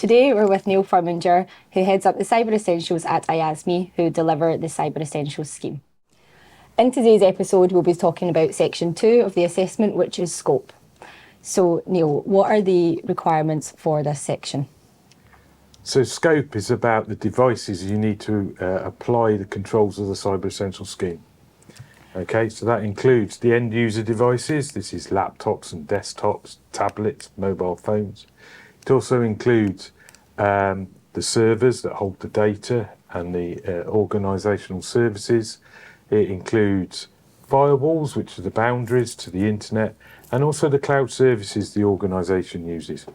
today we're with Neil Furminger, who heads up the Cyber Essentials at IASME, who deliver the Cyber Essentials scheme. In today's episode, we'll be talking about Section 2 of the assessment, which is scope. So, Neil, what are the requirements for this section? So scope is about the devices you need to apply the controls of the Cyber Essentials scheme. Okay, so that includes the end user devices. This is laptops and desktops, tablets, mobile phones. It also includes the servers that hold the data and the organisational services. It includes firewalls, which are the boundaries to the internet, and also the cloud services the organisation uses.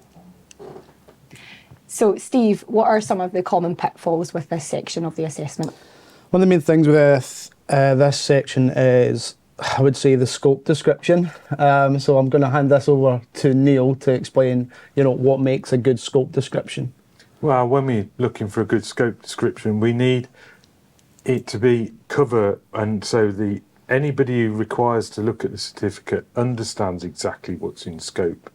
So, Steve, what are some of the common pitfalls with this section of the assessment? One of the main things with this section is, I would say, the scope description. So I'm going to hand this over to Neil to explain, what makes a good scope description. Well, when we're looking for a good scope description, we need it to be cover, and so anybody who requires to look at the certificate understands exactly what's in scope.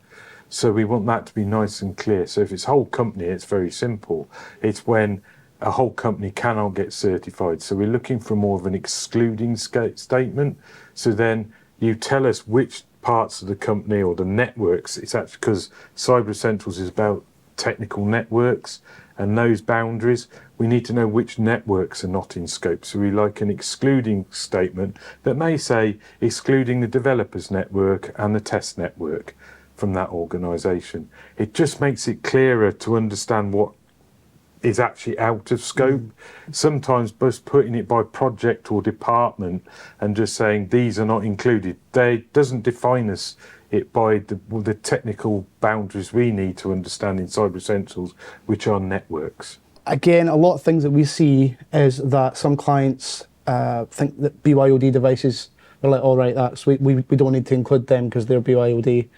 So we want that to be nice and clear. So if it's whole company, it's very simple. It's when a whole company cannot get certified. So we're looking for more of an excluding statement. So then you tell us which parts of the company or the networks. It's actually because Cyber Essentials is about technical networks and those boundaries. We need to know which networks are not in scope. So we like an excluding statement that may say excluding the developers network and the test network from that organisation. It just makes it clearer to understand what is actually out of scope. Sometimes just putting it by project or department and just saying these are not included, doesn't define us it by the technical boundaries we need to understand in Cyber Essentials, which are networks. Again, a lot of things that we see is that some clients think that BYOD devices are like, all right, we don't need to include them because they're BYOD.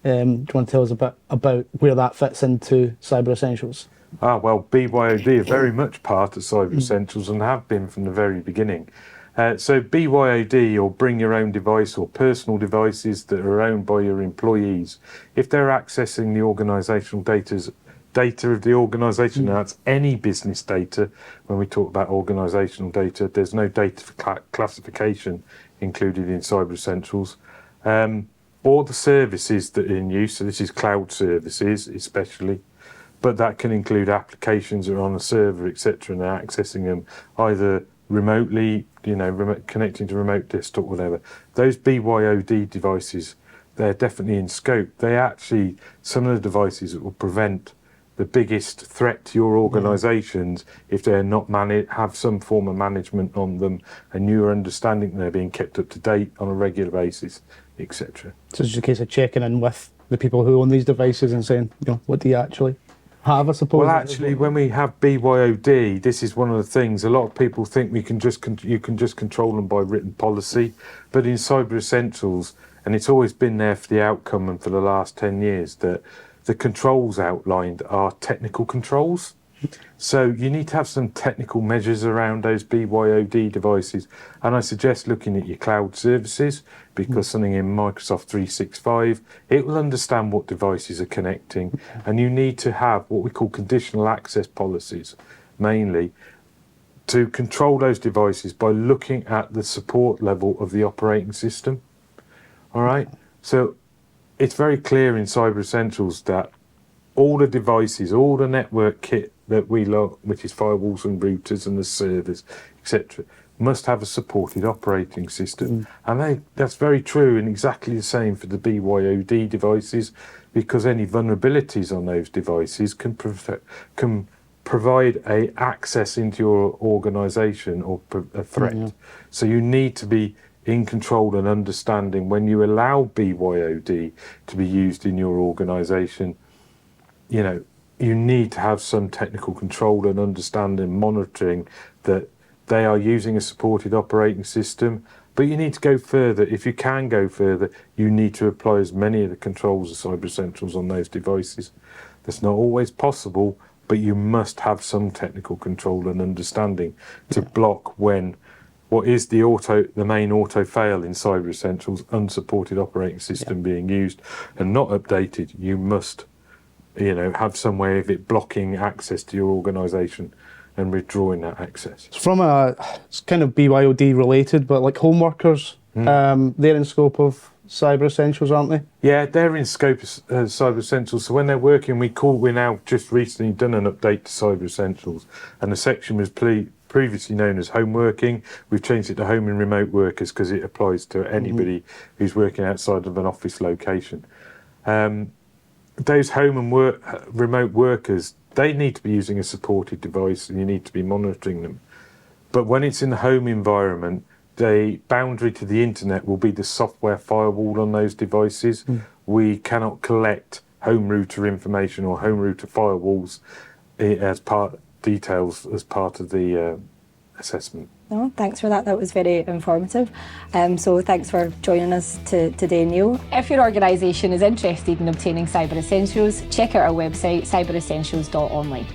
Do you want to tell us a bit about where that fits into Cyber Essentials? Well, BYOD are very much part of Cyber Essentials and have been from the very beginning. So BYOD, or bring your own device, or personal devices that are owned by your employees, if they're accessing the organisational data of the organisation, and that's any business data. When we talk about organisational data, there's no data for classification included in Cyber Essentials. Or the services that are in use, so this is cloud services especially, but that can include applications that are on a server, etc., and they're accessing them either remotely, connecting to remote desktop, whatever. Those BYOD devices, they're definitely in scope. Some of the devices that will prevent the biggest threat to your organisations if they're not have some form of management on them, and you're understanding they're being kept up to date on a regular basis, etc. So it's just a case of checking in with the people who own these devices and saying, what do you actually have, I suppose? Well, actually, when we have BYOD, this is one of the things. A lot of people think you can just control them by written policy, but in Cyber Essentials, and it's always been there for the outcome and for the last 10 years, that the controls outlined are technical controls. So you need to have some technical measures around those BYOD devices. And I suggest looking at your cloud services, because something in Microsoft 365, it will understand what devices are connecting. And you need to have what we call conditional access policies, mainly, to control those devices by looking at the support level of the operating system. All right? So it's very clear in Cyber Essentials that all the devices, all the network kit that we love, which is firewalls and routers and the servers, etc., must have a supported operating system. And that's very true, and exactly the same for the BYOD devices, because any vulnerabilities on those devices can provide a access into your organisation or a threat. So you need to be in control and understanding when you allow BYOD to be used in your organisation. You need to have some technical control and understanding, monitoring that they are using a supported operating system. But you need to go further. If you can go further, you need to apply as many of the controls of Cyber Essentials on those devices. That's not always possible, but you must have some technical control and understanding to block when what is the main auto fail in Cyber Essentials, unsupported operating system being used and not updated. You must have some way of it blocking access to your organisation and withdrawing that access. It's kind of BYOD related, but like home workers, they're in scope of Cyber Essentials, aren't they? Yeah, they're in scope of Cyber Essentials. So when they're working, we're now just recently done an update to Cyber Essentials, and the section was previously known as home working. We've changed it to home and remote workers because it applies to anybody who's working outside of an office location. Those home and remote workers, they need to be using a supported device, and you need to be monitoring them. But when it's in the home environment, the boundary to the internet will be the software firewall on those devices. We cannot collect home router information or home router firewalls details as part of the assessment. No, thanks for that. That was very informative. So thanks for joining us today, Neil. If your organisation is interested in obtaining Cyber Essentials, check out our website, cyberessentials.online.